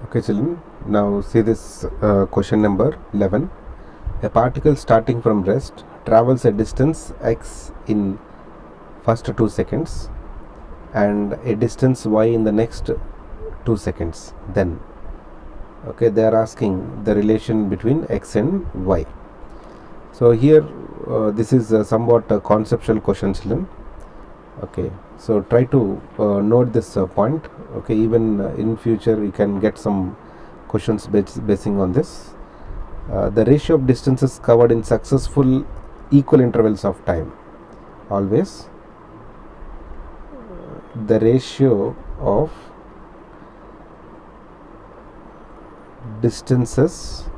Okay, children, now see this question number 11. A particle starting from rest travels a distance x in first 2 seconds and a distance y in the next 2 seconds. Then, okay, they are asking the relation between x and y. So here this is somewhat a conceptual question, children. Okay, so try to note this point. Okay, even in future you can get some questions basing on this. The ratio of distances covered in successful equal intervals of time. Always the ratio of distances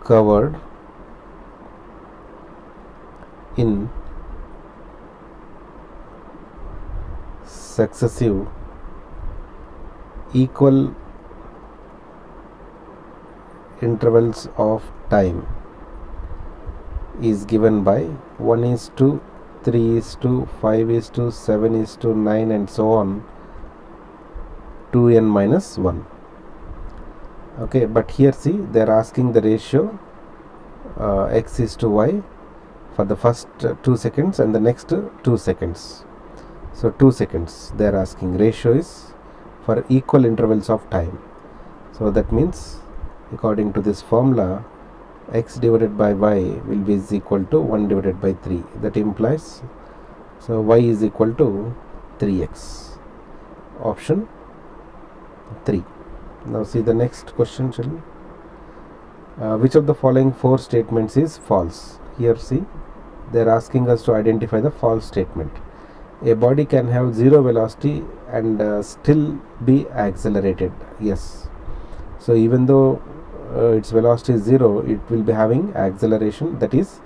covered in successive equal intervals of time is given by 1:3:5:7:9 and so on 2n-1. Okay, but here see they are asking the ratio x is to y for the first 2 seconds and the next 2 seconds. So 2 seconds they are asking, ratio is for equal intervals of time. So that means according to this formula, x divided by y will be is equal to 1 divided by 3. That implies, so y is equal to 3x. Option 3. Now see the next question, children. Which of the following 4 statements is false? Here see they are asking us to identify the false statement. A body can have 0 velocity and still be accelerated. Yes. So even though its velocity is 0, it will be having acceleration, that is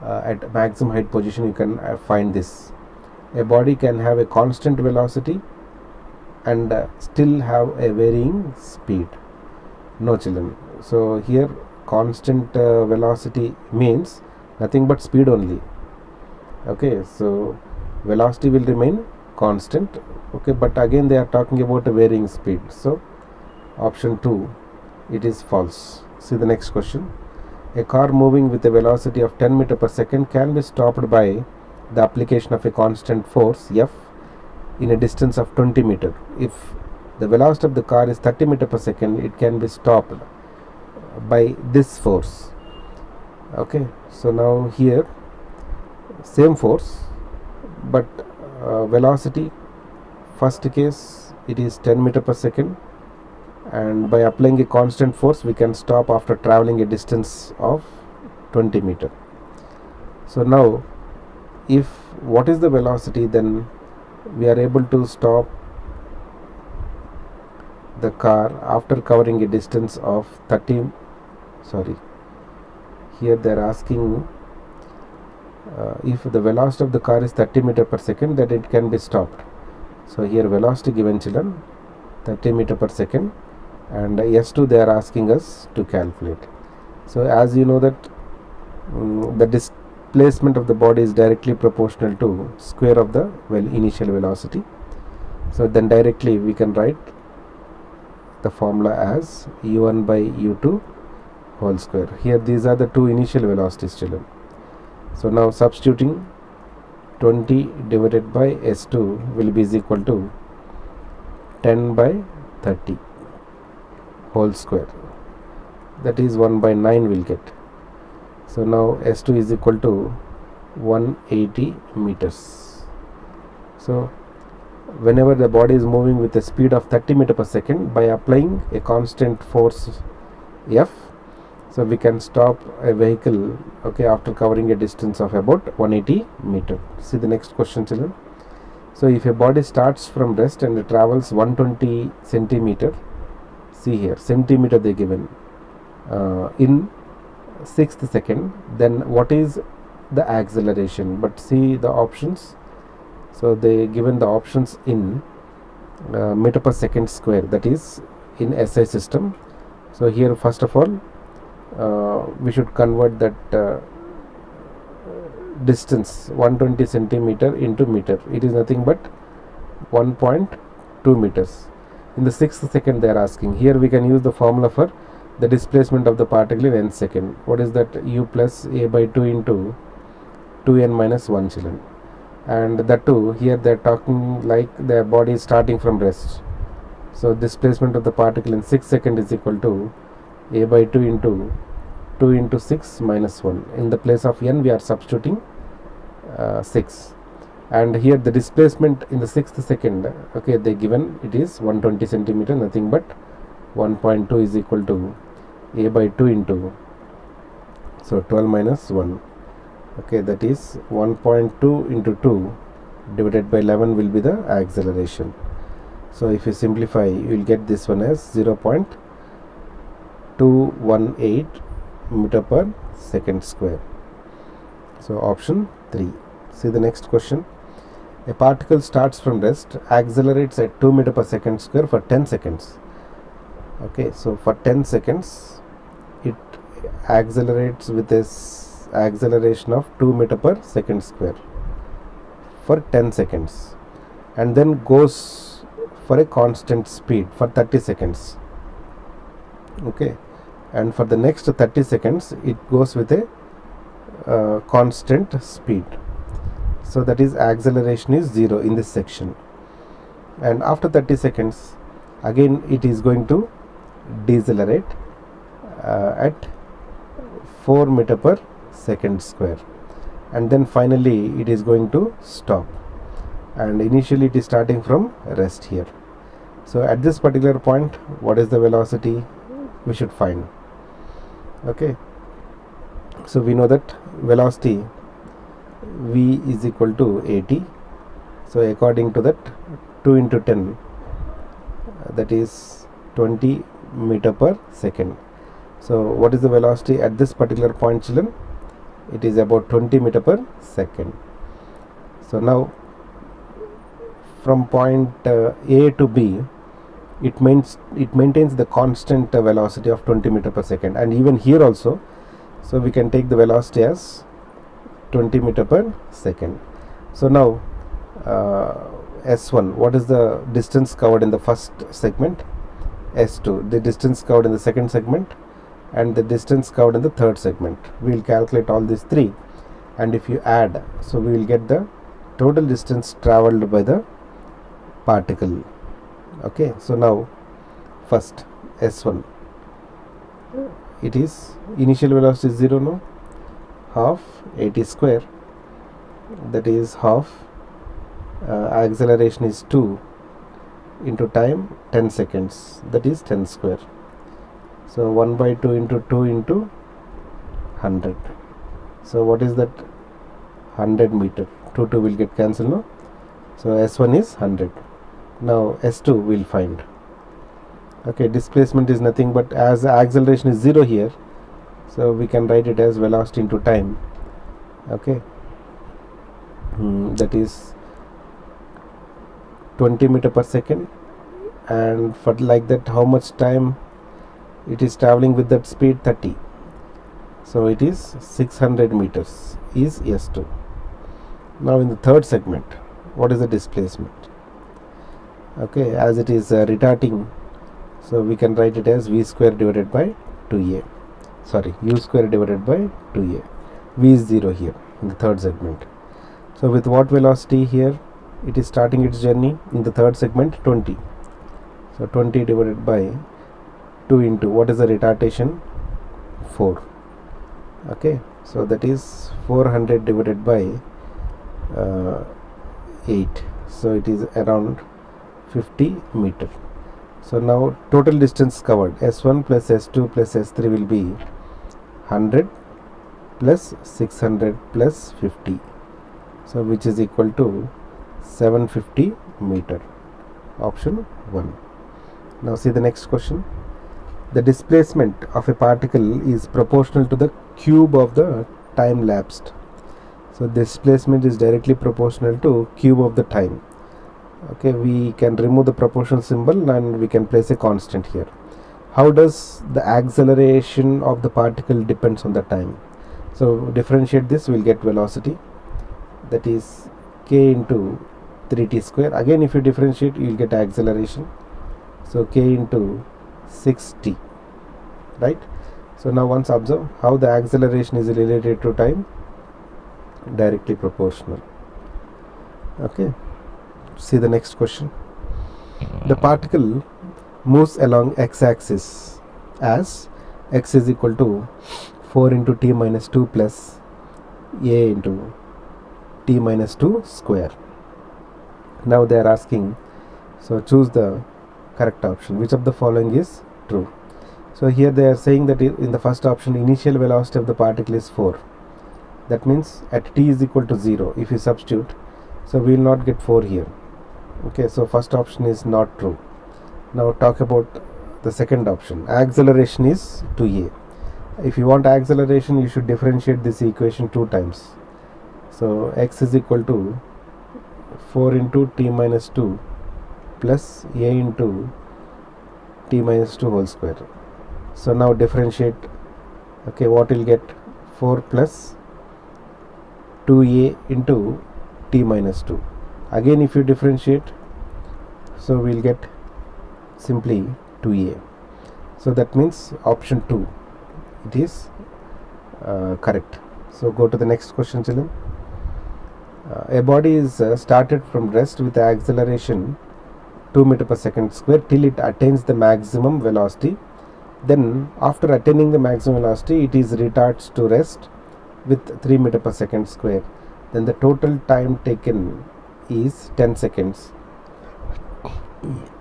at maximum height position you can find this. A body can have a constant velocity and still have a varying speed. No, children. So here constant velocity means nothing but speed only. Okay, so velocity will remain constant. Okay, but again they are talking about a varying speed. So option 2, it is false. See the next question. A car moving with a velocity of 10 meter per second can be stopped by the application of a constant force F in a distance of 20 meter. If the velocity of the car is 30 meter per second, it can be stopped by this force. Okay, so now here same force, but velocity, first case it is 10 meter per second, and by applying a constant force we can stop after traveling a distance of 20 meter. So now if what is the velocity, then we are able to stop the car after covering a distance of 30. Sorry, here they are asking if the velocity of the car is 30 meter per second, that it can be stopped. So here velocity given, children, 30 meter per second, and S2 they are asking us to calculate. So as you know that the displacement of the body is directly proportional to square of the initial velocity. So then directly we can write the formula as u1 by u2 whole square. Here these are the two initial velocities, children. So now substituting 20 divided by S2 will be is equal to 10 by 30 whole square, that is 1 by 9 will get. So now S2 is equal to 180 meters. So whenever the body is moving with a speed of 30 meter per second, by applying a constant force F, so we can stop a vehicle, okay, after covering a distance of about 180 meter. See the next question, children. So if a body starts from rest and it travels 120 centimeter, see here centimeter they given in 6th second, then what is the acceleration? But see the options. So they given the options in meter per second square, that is in SI system. So here first of all we should convert that distance 120 centimeter into meter. It is nothing but 1.2 meters. In the 6th second they are asking. Here we can use the formula for the displacement of the particle in nth second. What is that? U plus a by 2 into 2n minus 1 children. And that too, here they are talking like their body is starting from rest. So displacement of the particle in 6 second is equal to a by 2 into 2 into 6 minus 1. In the place of n we are substituting 6. And here the displacement in the 6th second, okay, they given it is 120 centimeter, nothing but 1.2 is equal to a by 2 into, so 12 minus 1, okay, that is 1.2 into 2 divided by 11 will be the acceleration. So if you simplify, you will get this one as 0.218 meter per second square. So option 3. See the next question. A particle starts from rest, accelerates at 2 meter per second square for 10 seconds. Okay, so for 10 seconds it accelerates with this acceleration of 2 meter per second square for 10 seconds and then goes for a constant speed for 30 seconds. Okay, and for the next 30 seconds it goes with a constant speed. So that is acceleration is 0 in this section, and after 30 seconds again it is going to decelerate at 4 meter per second square, and then finally it is going to stop, and initially it is starting from rest here. So at this particular point, what is the velocity we should find? Okay, so we know that velocity v is equal to at. So according to that, 2 into 10, that is 20 meter per second. So what is the velocity at this particular point, children? It is about 20 meter per second. So now from point A to B, it maintains the constant velocity of 20 meter per second, and even here also, so we can take the velocity as 20 meter per second. So now S1, what is the distance covered in the first segment? S2, the distance covered in the second segment, and the distance covered in the third segment. We will calculate all these three, and if you add, so we will get the total distance traveled by the particle. Okay, so now first S1, it is initial velocity is 0, no, half at square, that is half, acceleration is 2 into time 10 seconds, that is 10 square. So 1 by 2 into 2 into 100. So what is that? 100 meter. 2 will get cancelled, no? So S1 is 100. Now S2 will find. Okay, displacement is nothing but, as the acceleration is 0 here, so we can write it as velocity into time. Okay, that is 20 meter per second, and for like that, how much time it is traveling with that speed? 30. So it is 600 meters is S2. Now in the third segment, what is the displacement? Okay, as it is retarding, so we can write it as v square divided by 2a, sorry, u square divided by 2a. V is 0 here in the third segment. So with what velocity here it is starting its journey? In the third segment, 20. So 20 divided by 2 into, what is the retardation? 4. Okay, so that is 400 divided by 8. So it is around 50 meter. So now total distance covered, S1 plus S2 plus S3 will be 100 plus 600 plus 50, so which is equal to 750 meter. Option 1. Now see the next question. The displacement of a particle is proportional to the cube of the time lapsed. So displacement is directly proportional to cube of the time. Okay, we can remove the proportional symbol and we can place a constant here. How does the acceleration of the particle depends on the time? So differentiate this, we will get velocity, that is k into 3t square. Again if you differentiate, you will get acceleration, So k into 6t, right? So now once observe how the acceleration is related to time, directly proportional. Okay, see the next question. The particle moves along x-axis as x is equal to 4 into t minus 2 plus a into t minus 2 square. Now they are asking, so choose the correct option. Which of the following is true? So here they are saying that in the first option, initial velocity of the particle is 4. That means at t is equal to 0, if you substitute, so we will not get 4 here. Okay, so first option is not true. Now talk about the second option. Acceleration is 2a. If you want acceleration, you should differentiate this equation 2 times. So x is equal to 4 into t minus 2 plus a into t minus 2 whole square. So now differentiate. Okay, what will get? 4 plus 2a into t minus 2. Again, if you differentiate, so we will get simply 2a. So that means option 2, it is correct. So go to the next question, children. A body is started from rest with acceleration 2 meter per second square till it attains the maximum velocity. Then after attaining the maximum velocity, it is retards to rest with 3 meter per second square. Then the total time taken is 10 seconds.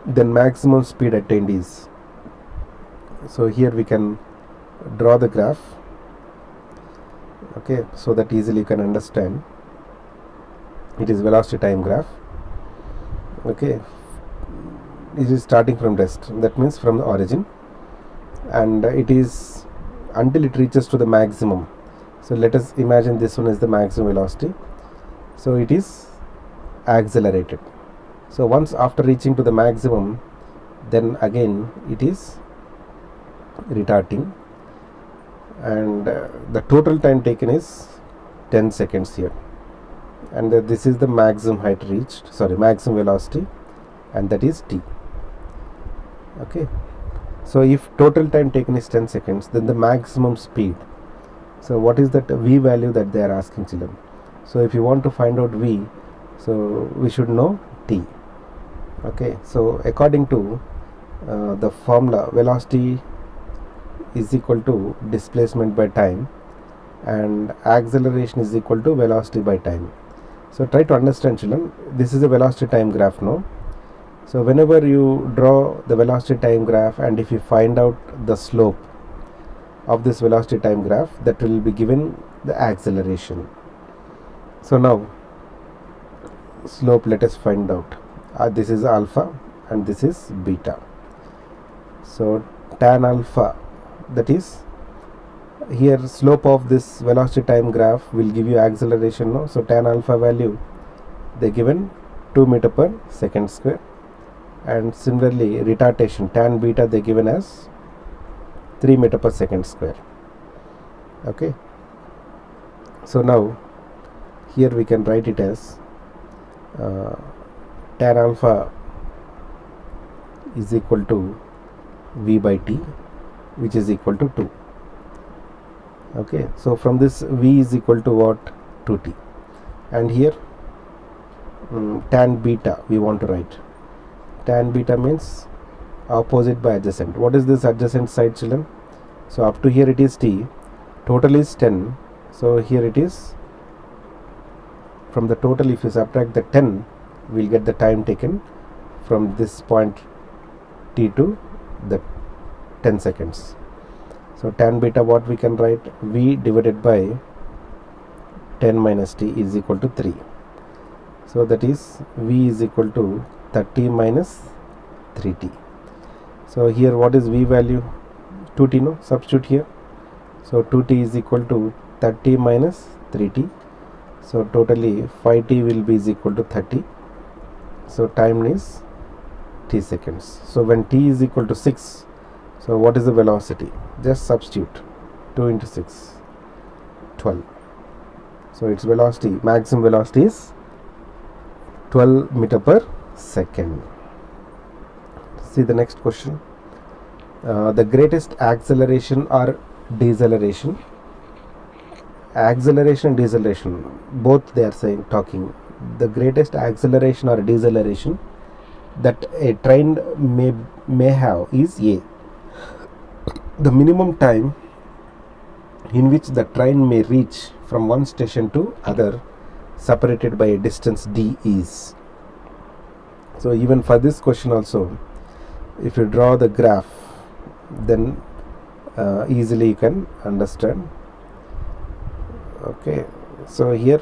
Then maximum speed attained is. So here we can draw the graph, okay, so that easily you can understand. It is velocity time graph. Okay, it is starting from rest, that means from the origin, and it is until it reaches to the maximum. So let us imagine this one is the maximum velocity. So it is accelerated. So once after reaching to the maximum, then again it is retarding, and the total time taken is 10 seconds here, and this is the maximum height reached, maximum velocity, and that is t. Okay, so if total time taken is 10 seconds, then the maximum speed, so what is that v value that they are asking, children? So if you want to find out v, so we should know t. Okay, so according to the formula, velocity is equal to displacement by time, and acceleration is equal to velocity by time. So try to understand, children, this is a velocity time graph now. So whenever you draw the velocity time graph, and if you find out the slope of this velocity time graph, that will be given the acceleration. So now slope, let us find out. This is alpha and this is beta. So tan alpha, that is here slope of this velocity time graph will give you acceleration now. So tan alpha value they given 2 meter per second square, and similarly retardation tan beta they given as 3 meter per second square. Okay, so now here we can write it as tan alpha is equal to v by t, which is equal to 2. Okay, so from this v is equal to what? 2t, and here tan beta we want to write. Tan beta means opposite by adjacent. What is this adjacent side, children? So up to here it is t, total is 10, so here it is, from the total if you subtract the 10, we'll get the time taken from this point t to the 10 seconds. So tan beta, what we can write? V divided by 10 minus t is equal to 3. So that is v is equal to 30 minus 3t. So here what is v value? 2t, no? Substitute here. So 2t is equal to 30 minus 3t. So totally 5t will be is equal to 30. So time is t seconds. So when t is equal to 6, so what is the velocity? Just substitute 2 into 6, 12. So its velocity, maximum velocity is 12 meter per second. See the next question. The greatest acceleration or deceleration. Acceleration and deceleration, both they are saying, talking. The greatest acceleration or deceleration that a train may have is A. The minimum time in which the train may reach from one station to other separated by a distance D is. So even for this question also, if you draw the graph, then easily you can understand. Okay, so here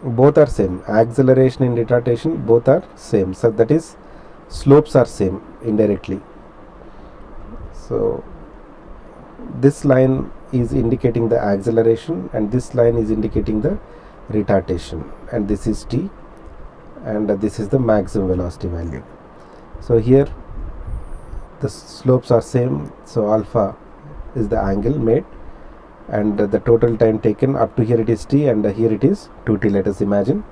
both are same, acceleration and retardation both are same, so that is slopes are same indirectly. So this line is indicating the acceleration and this line is indicating the retardation, and this is t and this is the maximum velocity value. So here the slopes are same, so alpha is the angle made, and the total time taken up to here it is t and here it is 2t, let us imagine.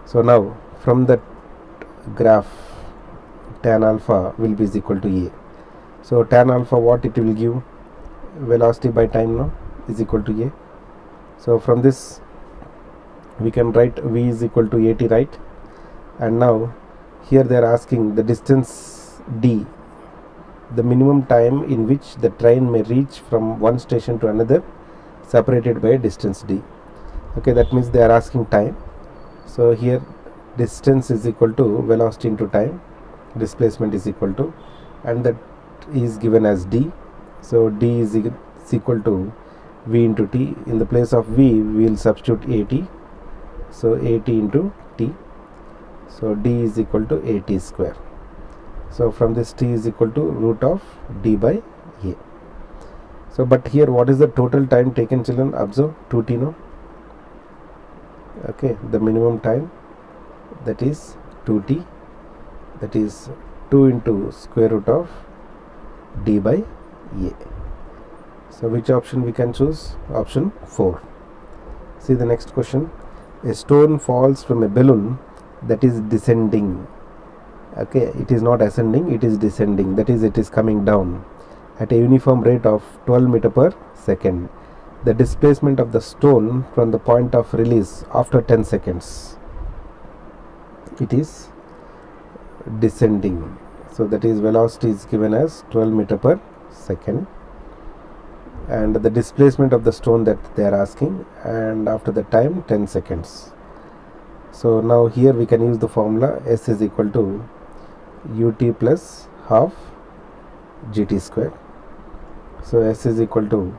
So now from that graph, tan alpha will be is equal to A. So tan alpha, what it will give? Velocity by time now is equal to A. So from this we can write V is equal to AT, right? And now here they are asking the distance D, the minimum time in which the train may reach from one station to another separated by a distance D. Okay, that means they are asking time. So here distance is equal to velocity into time, displacement is equal to, and that is given as D. So D is equal to V into T. In the place of V we will substitute AT, so AT into T. So D is equal to AT square. So from this T is equal to root of D by A. So but here what is the total time taken, children? Observe 2t no. Okay, the minimum time, that is 2t, that is 2 into square root of D by A. So which option we can choose? Option 4. See the next question. A stone falls from a balloon that is descending. Okay, it is not ascending, it is descending, that is it is coming down at a uniform rate of 12 meter per second. The displacement of the stone from the point of release after 10 seconds, it is descending. So that is velocity is given as 12 meter per second, and the displacement of the stone that they are asking, and after the time 10 seconds. So now here we can use the formula S is equal to ut plus half gt square. So S is equal to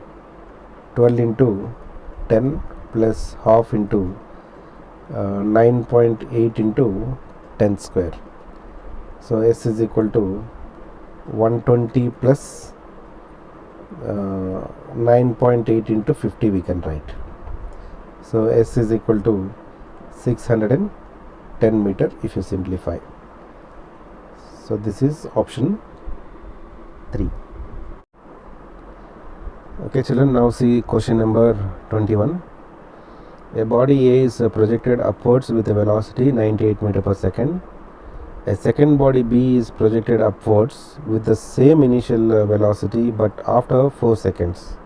12 into 10 plus half into 9.8 into 10 square. So S is equal to 120 plus 9.8 into 50 we can write. So S is equal to 610 meter if you simplify. So this is option 3. Okay children, now see question number 21. A body A is projected upwards with a velocity 98 meter per second. A second body B is projected upwards with the same initial velocity but after 4 seconds.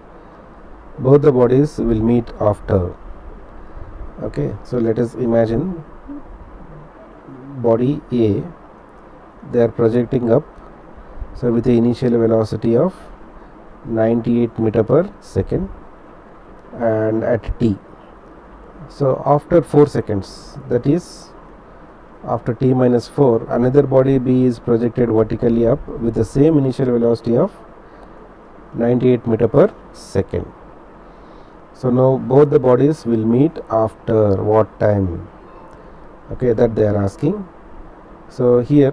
Both the bodies will meet after. Okay, so let us imagine body A, they are projecting up, so with the initial velocity of 98 meter per second and at t. So after 4 seconds, that is after t minus 4, another body B is projected vertically up with the same initial velocity of 98 meter per second. So now both the bodies will meet after what time? Okay, that they are asking. So here,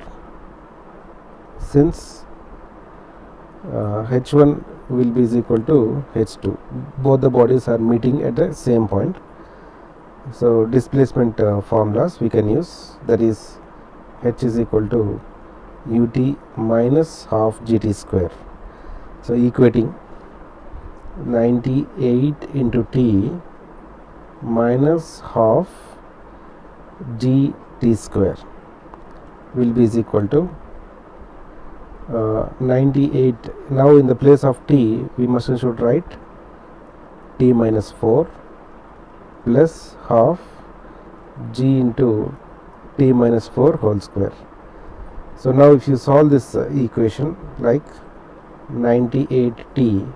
since h1 will be is equal to h2, both the bodies are meeting at the same point. So displacement formulas we can use, that is h is equal to ut minus half gt square. So equating 98 into t minus half gt square will be is equal to 98. Now in the place of t we should write t minus 4 plus half g into t minus 4 whole square. So now if you solve this equation, like 98t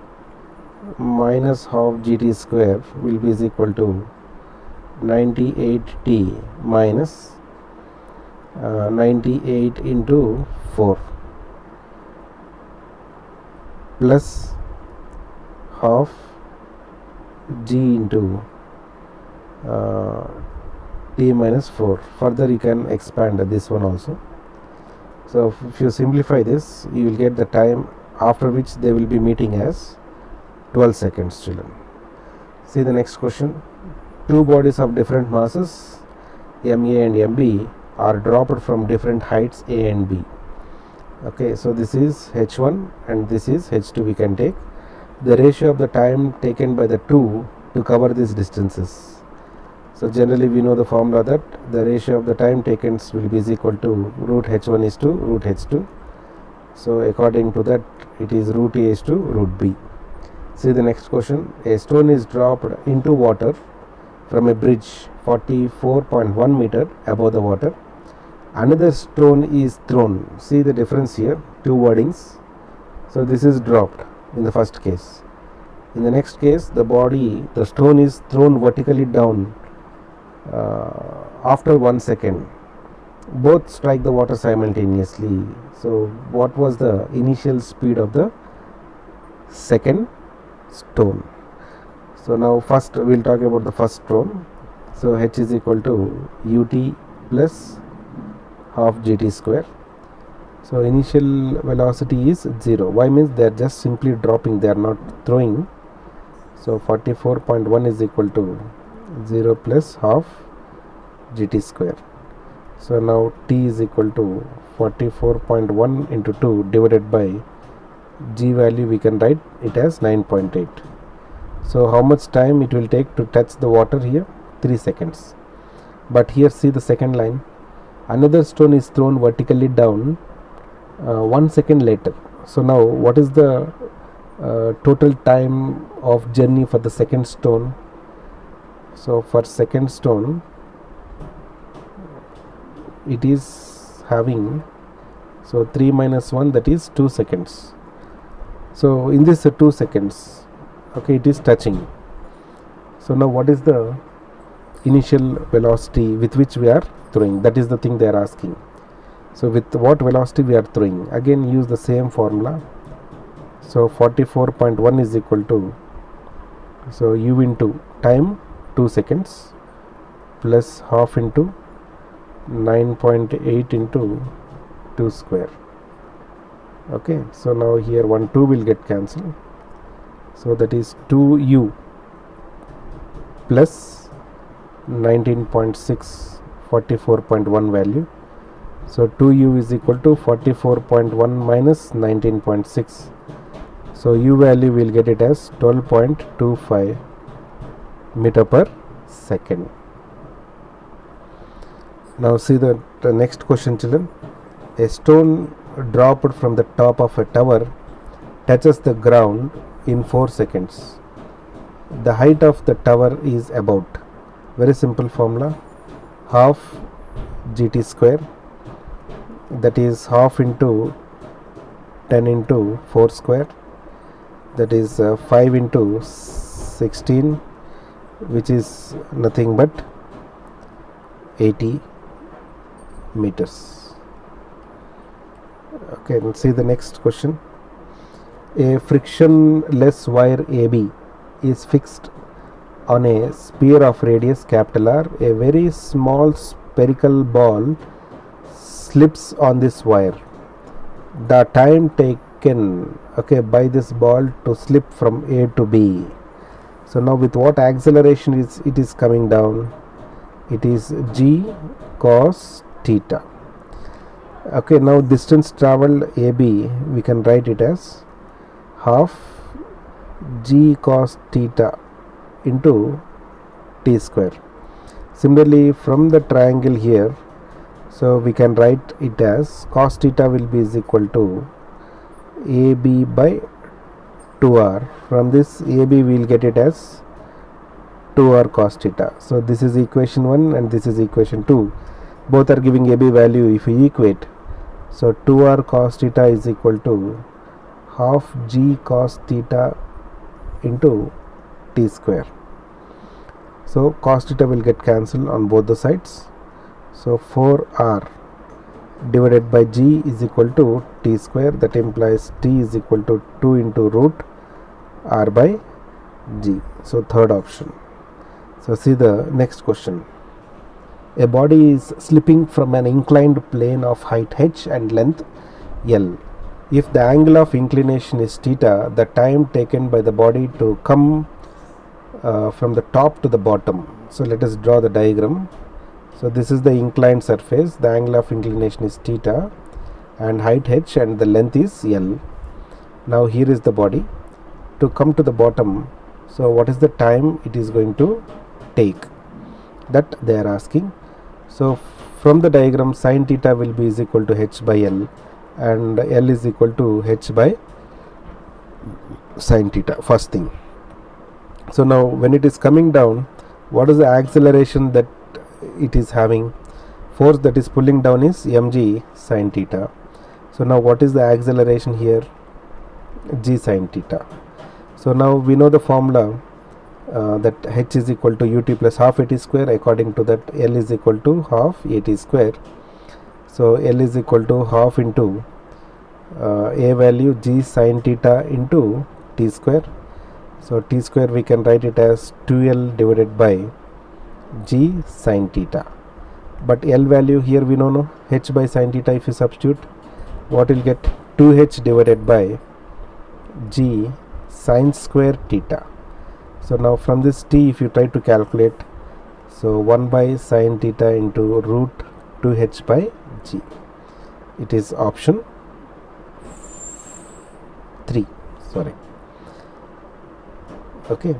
minus half gt square will be is equal to 98t minus 98 into 4 plus half g into t minus 4. Further you can expand this one also. So if you simplify this, you will get the time after which they will be meeting as 12 seconds, children. See the next question. Two bodies of different masses, MA and MB, are dropped from different heights A and B. Okay, so this is H1 and this is H2. We can take the ratio of the time taken by the two to cover these distances. So generally we know the formula that the ratio of the time taken will be is equal to root H1 is to root H2. So according to that, it is root A is to root B. See the next question. A stone is dropped into water from a bridge 44.1 meter above the water. Another stone is thrown. See the difference here, two wordings. So this is dropped in the first case. In the next case, the stone is thrown vertically down after 1 second. Both strike the water simultaneously. So what was the initial speed of the second stone? So now first we will talk about the first stone. So h is equal to ut plus half gt square. So initial velocity is 0. Why? Means they are just simply dropping, they are not throwing. So 44.1 is equal to 0 plus half gt square. So now t is equal to 44.1 into 2 divided by g value, we can write it as 9.8. So how much time it will take to touch the water here? 3 seconds. But here see the second line. Another stone is thrown vertically down 1 second later. So now what is the total time of journey for the second stone? So for second stone, it is having, so 3 minus 1, that is 2 seconds. So in this 2 seconds, okay, it is touching. So now what is the initial velocity with which we are throwing? That is the thing they are asking. So with what velocity we are throwing? Again use the same formula. So 44.1 is equal to, so u into time 2 seconds plus half into 9.8 into 2 square. Okay, so now here 1 2 will get cancelled. So that is 2u plus 19.6, 44.1 value. So 2u is equal to 44.1 minus 19.6. So u value will get it as 12.25 meter per second. Now see the next question, children. A stone dropped from the top of a tower touches the ground in 4 seconds. The height of the tower is about, very simple formula, half gt square, that is half into 10 into 4 square, that is 5 into 16, which is nothing but 80 meters. Okay, let's see the next question. A frictionless wire AB is fixed on a sphere of radius capital R. A very small spherical ball slips on this wire. The time taken, okay, by this ball to slip from A to B. So now with what acceleration it is coming down? It is g cos theta. Okay, now distance traveled AB, we can write it as half g cos theta into t square. Similarly, from the triangle here, so we can write it as cos theta will be is equal to AB by 2r. From this AB we will get it as 2r cos theta. So this is equation 1 and this is equation 2. Both are giving AB value. If we equate, so 2r cos theta is equal to half g cos theta into t square. So cos theta will get cancelled on both the sides. So 4r divided by g is equal to t square. That implies t is equal to 2 into root r by g. So third option. So see the next question. A body is slipping from an inclined plane of height h and length l. If the angle of inclination is theta, the time taken by the body to come from the top to the bottom. So let us draw the diagram. So this is the inclined surface. The angle of inclination is theta and height h and the length is l. Now here is the body. To come to the bottom, so what is the time it is going to take? That they are asking. So from the diagram, sin theta will be is equal to h by l and l is equal to h by sin theta, first thing. So now when it is coming down, what is the acceleration that it is having? Force that is pulling down is mg sin theta. So now what is the acceleration here? G sin theta. So now we know the formula that h is equal to ut plus half at square. According to that, l is equal to half at square. So l is equal to half into a value g sin theta into t square. So t square we can write it as 2l divided by g sin theta. But l value here we know no, h by sin theta. If you substitute, what will get? 2h divided by g sin square theta. So now from this t, if you try to calculate, so 1 by sin theta into root 2h by g. It is option 3. Sorry. Okay.